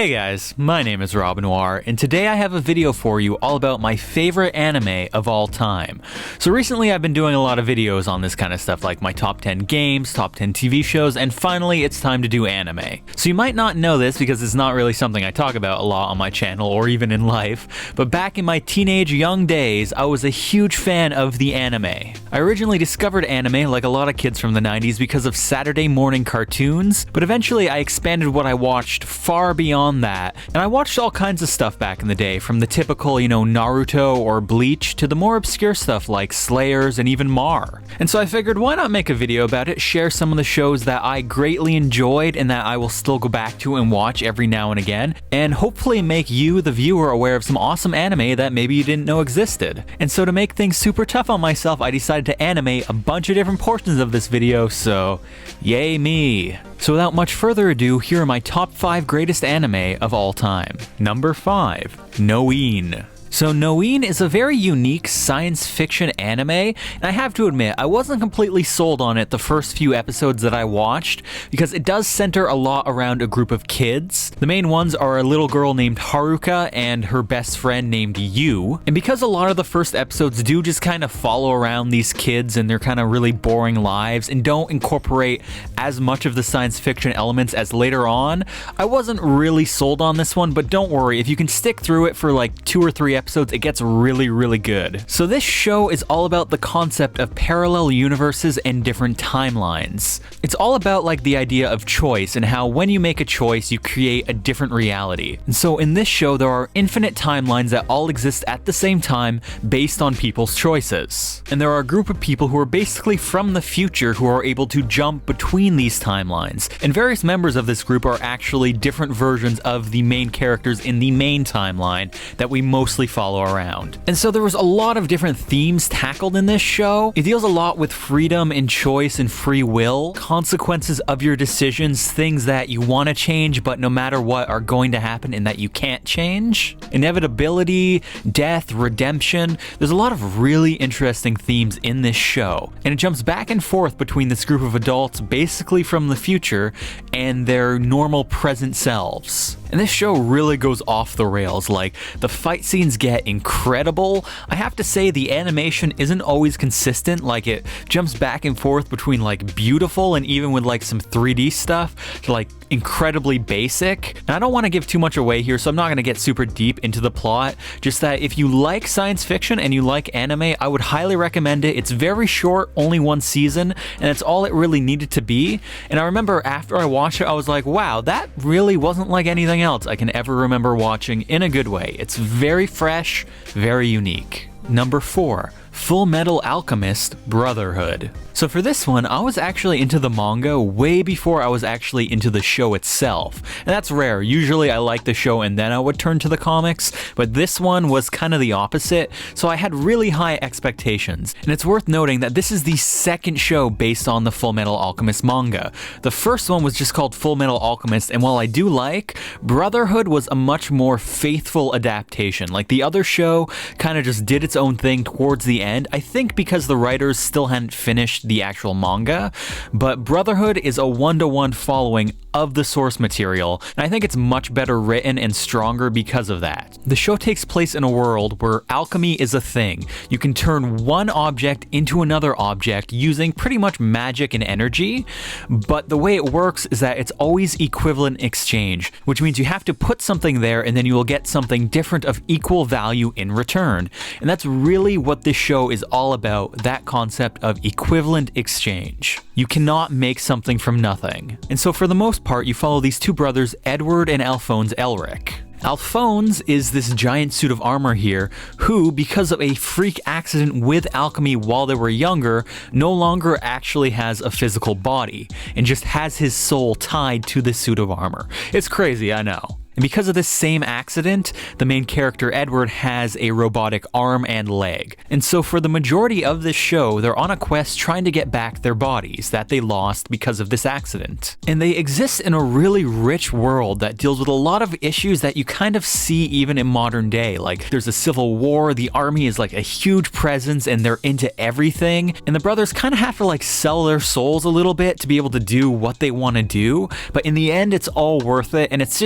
Hey guys, my name is Rob Noire, and today I have a video for you all about my favorite anime of all time. So recently I've been doing a lot of videos on this kind of stuff, like my top 10 games, top 10 TV shows, and finally it's time to do anime. So you might not know this because it's not really something I talk about a lot on my channel or even in life, but back in my teenage young days, I was a huge fan of the anime. I originally discovered anime like a lot of kids from the 90s because of Saturday morning cartoons, but eventually I expanded what I watched far beyond that, and I watched all kinds of stuff back in the day, from the typical, Naruto or Bleach to the more obscure stuff like Slayers and even Mar. And so I figured, why not make a video about it, share some of the shows that I greatly enjoyed and that I will still go back to and watch every now and again, and hopefully make you, the viewer, aware of some awesome anime that maybe you didn't know existed. And so to make things super tough on myself, I decided to animate a bunch of different portions of this video, so yay me. So without much further ado, here are my top 5 greatest anime of all time. Number 5, Noine. So Noine is a very unique science fiction anime, and I have to admit, I wasn't completely sold on it the first few episodes that I watched, because it does center a lot around a group of kids. The main ones are a little girl named Haruka and her best friend named Yu, and because a lot of the first episodes do just kind of follow around these kids and their kind of really boring lives and don't incorporate as much of the science fiction elements as later on, I wasn't really sold on this one, but don't worry, if you can stick through it for like 2 or 3 episodes, it gets really good. So this show is all about the concept of parallel universes and different timelines. It's all about like the idea of choice and how when you make a choice, you create a different reality. And so in this show, there are infinite timelines that all exist at the same time based on people's choices. And there are a group of people who are basically from the future who are able to jump between these timelines. And various members of this group are actually different versions of the main characters in the main timeline that we mostly follow around. And so there was a lot of different themes tackled in this show. It deals a lot with freedom and choice and free will, consequences of your decisions, things that you want to change but no matter what are going to happen and that you can't change, inevitability, death, redemption. There's a lot of really interesting themes in this show, and it jumps back and forth between this group of adults basically from the future and their normal present selves. And this show really goes off the rails. Like, the fight scenes get incredible. I have to say the animation isn't always consistent. Like, it jumps back and forth between like beautiful and even with like some 3D stuff to like incredibly basic. And I don't want to give too much away here, so I'm not going to get super deep into the plot. Just that if you like science fiction and you like anime, I would highly recommend it. It's very short, only 1 season, and it's all it really needed to be. And I remember after I watched it, I was like, wow, that really wasn't like anything else I can ever remember watching in a good way. It's very fresh, very unique. Number 4, Full Metal Alchemist Brotherhood. So for this one, I was actually into the manga way before I was actually into the show itself. And that's rare. Usually I like the show and then I would turn to the comics, but this one was kind of the opposite, so I had really high expectations. And it's worth noting that this is the second show based on the Full Metal Alchemist manga. The first one was just called Full Metal Alchemist, and while I do like, Brotherhood was a much more faithful adaptation. Like, the other show kind of just did its own thing towards the end, I think because the writers still hadn't finished the actual manga, but Brotherhood is a 1-to-1 following of the source material, and I think it's much better written and stronger because of that. The show takes place in a world where alchemy is a thing. You can turn one object into another object using pretty much magic and energy, but the way it works is that it's always equivalent exchange, which means you have to put something there and then you will get something different of equal value in return. And that's really what this show is all about, that concept of equivalent exchange. You cannot make something from nothing. And so for the most part, you follow these two brothers, Edward and Alphonse Elric. Alphonse is this giant suit of armor here, who, because of a freak accident with alchemy while they were younger, no longer actually has a physical body, and just has his soul tied to this suit of armor. It's crazy, I know. And because of this same accident, the main character Edward has a robotic arm and leg. And so for the majority of this show, they're on a quest trying to get back their bodies that they lost because of this accident. And they exist in a really rich world that deals with a lot of issues that you kind of see even in modern day. Like, there's a civil war, the army is like a huge presence and they're into everything. And the brothers kind of have to like sell their souls a little bit to be able to do what they want to do. But in the end, it's all worth it. And it's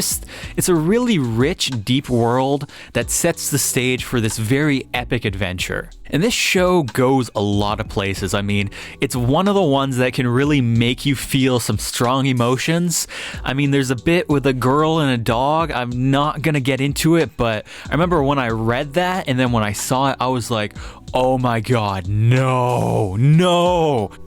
It's a really rich, deep world that sets the stage for this very epic adventure. And this show goes a lot of places. I mean, it's one of the ones that can really make you feel some strong emotions. I mean, there's a bit with a girl and a dog. I'm not gonna get into it, but I remember when I read that, and then when I saw it, I was like, oh my god, no.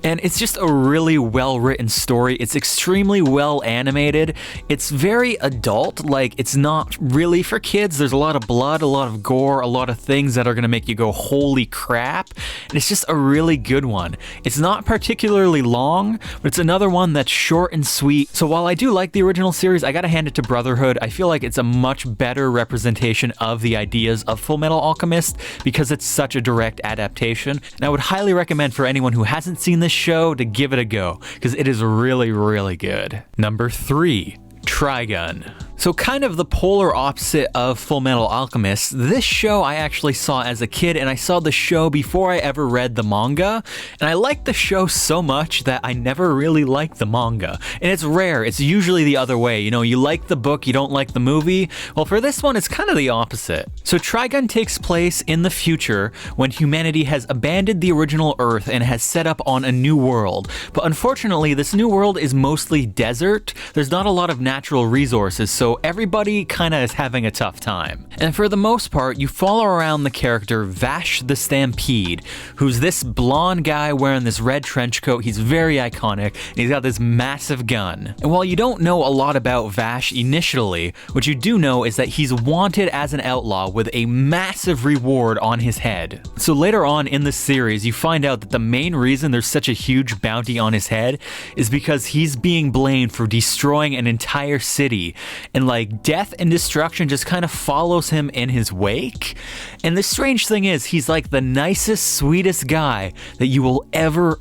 And it's just a really well-written story. It's extremely well animated. It's very adult, like it's not really for kids. There's a lot of blood, a lot of gore, a lot of things that are gonna make you go, holy crap. And it's just a really good one. It's not particularly long, but it's another one that's short and sweet. So while I do like the original series, I gotta hand it to Brotherhood. I feel like it's a much better representation of the ideas of Fullmetal Alchemist because it's such a direct adaptation. And I would highly recommend for anyone who hasn't seen this show to give it a go because it is really, really good. Number 3, Trigun. So kind of the polar opposite of Fullmetal Alchemist, this show I actually saw as a kid, and I saw the show before I ever read the manga, and I liked the show so much that I never really liked the manga. And it's rare, it's usually the other way, you know, you like the book, you don't like the movie. Well, for this one, it's kind of the opposite. So Trigun takes place in the future when humanity has abandoned the original Earth and has set up on a new world. But unfortunately, this new world is mostly desert. There's not a lot of natural resources, so everybody kind of is having a tough time. And for the most part, you follow around the character Vash the Stampede, who's this blonde guy wearing this red trench coat. He's very iconic, and he's got this massive gun. And while you don't know a lot about Vash initially, what you do know is that he's wanted as an outlaw with a massive reward on his head. So later on in the series, you find out that the main reason there's such a huge bounty on his head is because he's being blamed for destroying an entire city, and like death and destruction just kind of follows him in his wake. And the strange thing is, he's like the nicest, sweetest guy that you will ever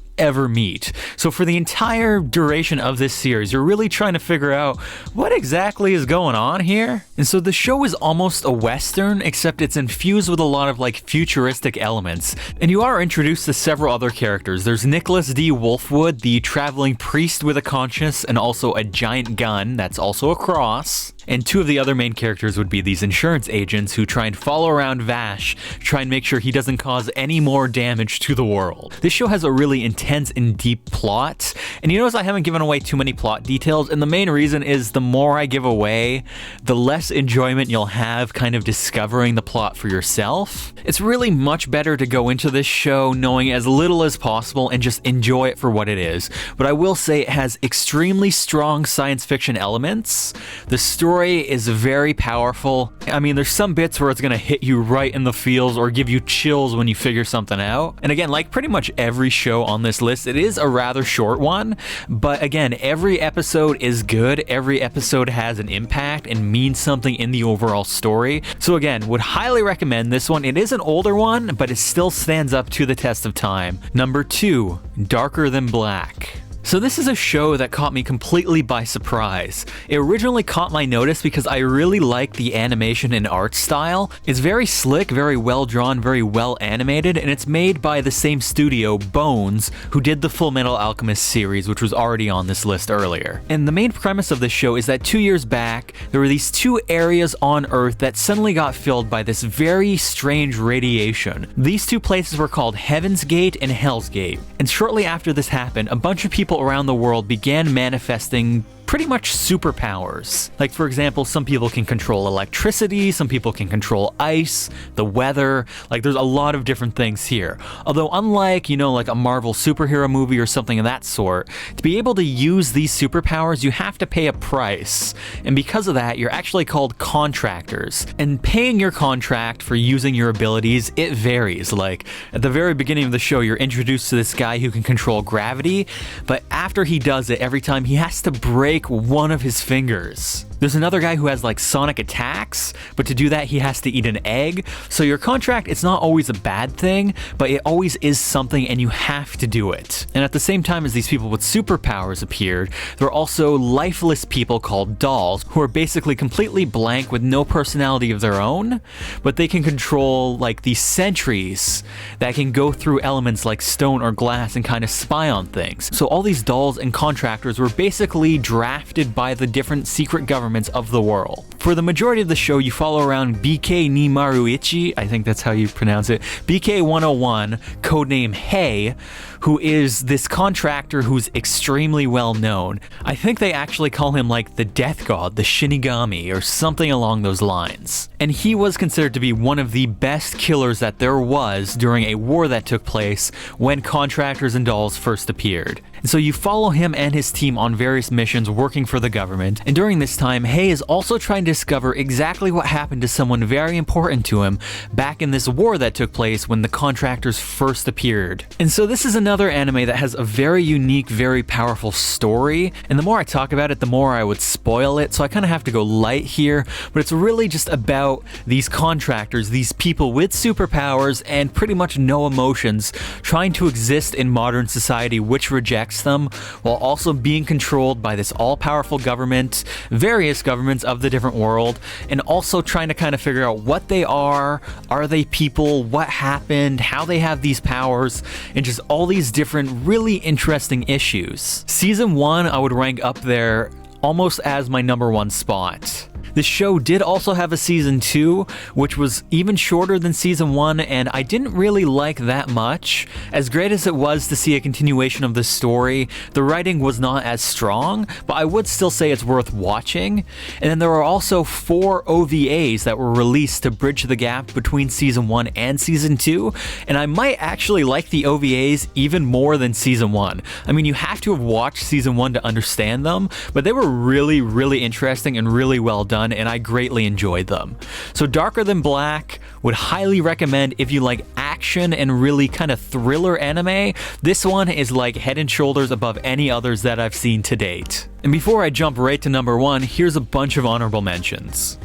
meet. So for the entire duration of this series, you're really trying to figure out what exactly is going on here. And so the show is almost a Western, except it's infused with a lot of like futuristic elements. And you are introduced to several other characters. There's Nicholas D. Wolfwood, the traveling priest with a conscience and also a giant gun that's also a cross. And two of the other main characters would be these insurance agents who try and follow around Vash, try and make sure he doesn't cause any more damage to the world. This show has a really intense and deep plot, and you notice I haven't given away too many plot details, and the main reason is the more I give away, the less enjoyment you'll have kind of discovering the plot for yourself. It's really much better to go into this show knowing as little as possible and just enjoy it for what it is. But I will say it has extremely strong science fiction elements. The story is very powerful. I mean, there's some bits where it's gonna hit you right in the feels or give you chills when you figure something out. And again, like pretty much every show on this list, it is a rather short one, but again, every episode is good. Every episode has an impact and means something in the overall story. So again, would highly recommend this one. It is an older one, but it still stands up to the test of time. Number 2, Darker Than Black. So this is a show that caught me completely by surprise. It originally caught my notice because I really like the animation and art style. It's very slick, very well drawn, very well animated, and it's made by the same studio, Bones, who did the Fullmetal Alchemist series, which was already on this list earlier. And the main premise of this show is that 2 years back, there were these 2 areas on Earth that suddenly got filled by this very strange radiation. These 2 places were called Heaven's Gate and Hell's Gate. And shortly after this happened, a bunch of people around the world began manifesting pretty much superpowers. Like for example, some people can control electricity, some people can control ice, the weather, like there's a lot of different things here. Although unlike, you know, like a Marvel superhero movie or something of that sort, to be able to use these superpowers, you have to pay a price. And because of that, you're actually called contractors. And paying your contract for using your abilities, it varies. Like at the very beginning of the show, you're introduced to this guy who can control gravity, but after he does it, every time he has to break one of his fingers. There's another guy who has like sonic attacks, but to do that he has to eat an egg. So your contract, it's not always a bad thing, but it always is something and you have to do it. And at the same time as these people with superpowers appeared, there are also lifeless people called dolls who are basically completely blank with no personality of their own, but they can control like these sentries that can go through elements like stone or glass and kind of spy on things. So all these dolls and contractors were basically drafted by the different secret governments governments of the world. For the majority of the show, you follow around BK Nimaruichi, I think that's how you pronounce it, BK-101, codename Hey, who is this contractor who's extremely well known. I think they actually call him like the death god, the Shinigami, or something along those lines. And he was considered to be one of the best killers that there was during a war that took place when contractors and dolls first appeared. And so you follow him and his team on various missions working for the government, and during this time, Hey is also trying to discover exactly what happened to someone very important to him back in this war that took place when the contractors first appeared. And so this is another anime that has a very unique, very powerful story, and the more I talk about it, the more I would spoil it, so I kind of have to go light here, but it's really just about these contractors, these people with superpowers and pretty much no emotions, trying to exist in modern society which rejects them, while also being controlled by this all-powerful government, various governments of the different world, and also trying to kind of figure out what they are they people, what happened, how they have these powers, and just all these different really interesting issues. Season 1 I would rank up there almost as my #1 spot. This show did also have a season 2, which was even shorter than season 1, and I didn't really like that much. As great as it was to see a continuation of the story, the writing was not as strong, but I would still say it's worth watching. And then there are also 4 OVAs that were released to bridge the gap between season 1 and season 2, and I might actually like the OVAs even more than season 1. I mean, you have to have watched season 1 to understand them, but they were really, really interesting and really well done, and I greatly enjoyed them. So Darker Than Black would highly recommend if you like action and really kind of thriller anime. This one is like head and shoulders above any others that I've seen to date. And before I jump right to #1, here's a bunch of honorable mentions.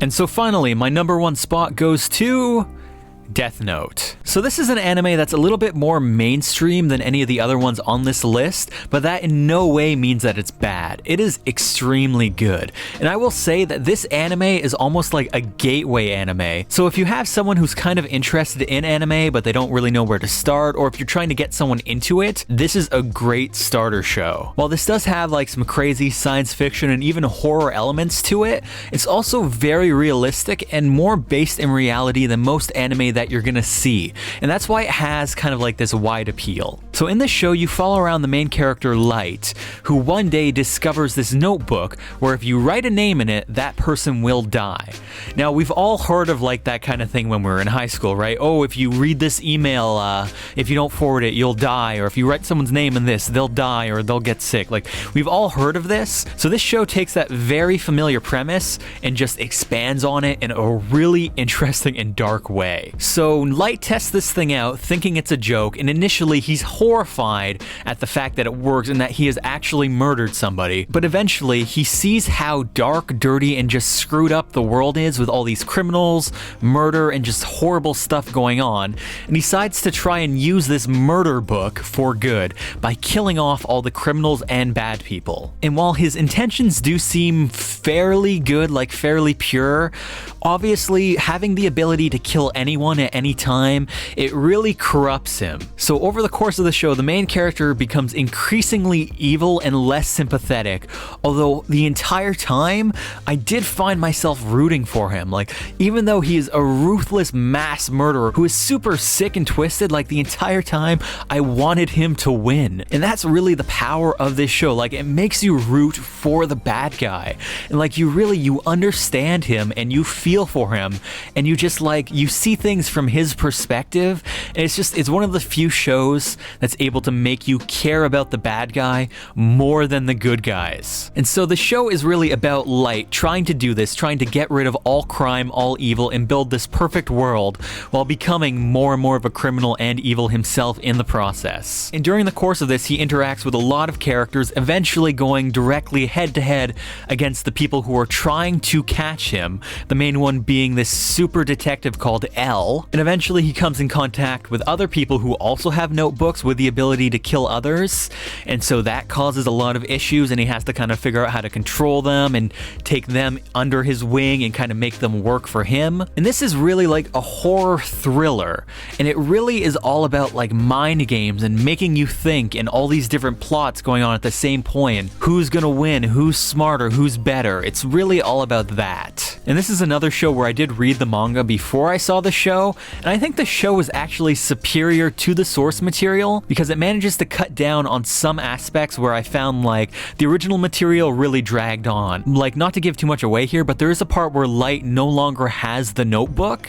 And so finally, my #1 spot goes to Death Note. So this is an anime that's a little bit more mainstream than any of the other ones on this list, but that in no way means that it's bad. It is extremely good. And I will say that this anime is almost like a gateway anime. So if you have someone who's kind of interested in anime, but they don't really know where to start, or if you're trying to get someone into it, this is a great starter show. While this does have like some crazy science fiction and even horror elements to it, it's also very realistic and more based in reality than most anime that you're gonna see. And that's why it has kind of like this wide appeal. So in this show, you follow around the main character Light, who one day discovers this notebook where if you write a name in it, that person will die. Now, we've all heard of like that kind of thing when we were in high school, right? Oh, if you read this email, if you don't forward it, you'll die. Or if you write someone's name in this, they'll die or they'll get sick. Like, we've all heard of this. So this show takes that very familiar premise and just expands on it in a really interesting and dark way. So Light tests this thing out thinking it's a joke, and initially he's horrified at the fact that it works and that he has actually murdered somebody, but eventually he sees how dark, dirty, and just screwed up the world is with all these criminals, murder, and just horrible stuff going on, and he decides to try and use this murder book for good by killing off all the criminals and bad people. And while his intentions do seem fairly good, like fairly pure, obviously having the ability to kill anyone at any time, it really corrupts him. So over the course of the show, the main character becomes increasingly evil and less sympathetic, although the entire time I did find myself rooting for him. Like, even though he is a ruthless mass murderer who is super sick and twisted, like the entire time I wanted him to win. And that's really the power of this show. Like, it makes you root for the bad guy, and like you understand him and you feel for him, and you just like, you see things from his perspective, and it's one of the few shows that's able to make you care about the bad guy more than the good guys. And so the show is really about Light trying to do this, trying to get rid of all crime, all evil, and build this perfect world while becoming more and more of a criminal and evil himself in the process. And during the course of this, he interacts with a lot of characters, eventually going directly head to head against the people who are trying to catch him, the main one being this super detective called L. And eventually he comes in contact with other people who also have notebooks with the ability to kill others, and so that causes a lot of issues, and he has to kind of figure out how to control them and take them under his wing and kind of make them work for him. And this is really like a horror thriller, and it really is all about like mind games and making you think, and all these different plots going on at the same point. Who's gonna win? Who's smarter? Who's better? It's really all about that. And this is another show where I did read the manga before I saw the show, and I think the show is actually superior to the source material because it manages to cut down on some aspects where I found like the original material really dragged on. Like, not to give too much away here, but there is a part where Light no longer has the notebook,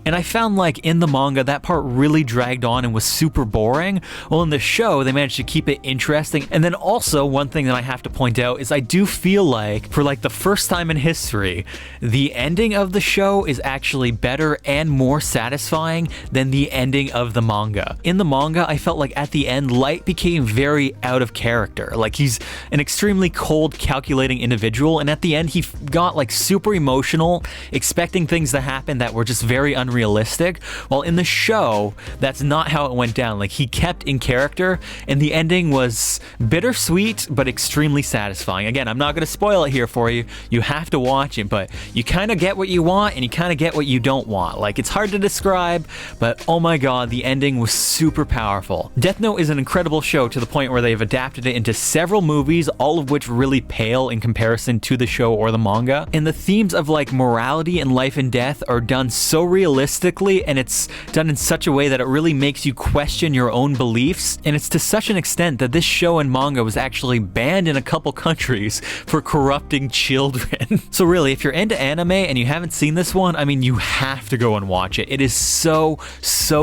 and I found like in the manga that part really dragged on and was super boring. Well, in the show they managed to keep it interesting. And then also one thing that I have to point out is I do feel like for like the first time in history, the ending of the show is actually better and more satisfying than the ending of the manga. In the manga, I felt like at the end, Light became very out of character. Like, he's an extremely cold, calculating individual, and at the end, he got like super emotional, expecting things to happen that were just very unrealistic. While in the show, that's not how it went down. Like, he kept in character, and the ending was bittersweet, but extremely satisfying. Again, I'm not going to spoil it here for you. You have to watch it, but you kind of get what you want, and you kind of get what you don't want. Like, it's hard to describe, but oh my god, the ending was super powerful. Death Note is an incredible show to the point where they've adapted it into several movies, all of which really pale in comparison to the show or the manga. And the themes of like morality and life and death are done so realistically, and it's done in such a way that it really makes you question your own beliefs. And it's to such an extent that this show and manga was actually banned in a couple countries for corrupting children. So really, if you're into anime and you haven't seen this one, I mean, you have to go and watch it. It is so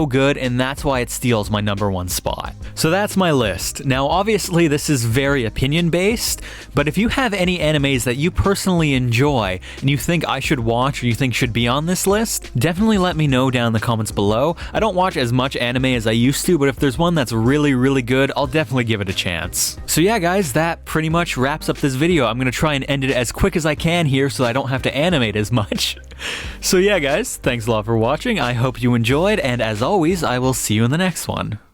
good, and that's why it steals my #1 spot. So that's my list. Now, obviously, this is very opinion-based, but if you have any animes that you personally enjoy and you think I should watch or you think should be on this list, definitely let me know down in the comments below. I don't watch as much anime as I used to, but if there's one that's really good, I'll definitely give it a chance. So yeah, guys, that pretty much wraps up this video. I'm gonna try and end it as quick as I can here so I don't have to animate as much. So yeah, guys, thanks a lot for watching. I hope you enjoyed, and as always, I will see you in the next one.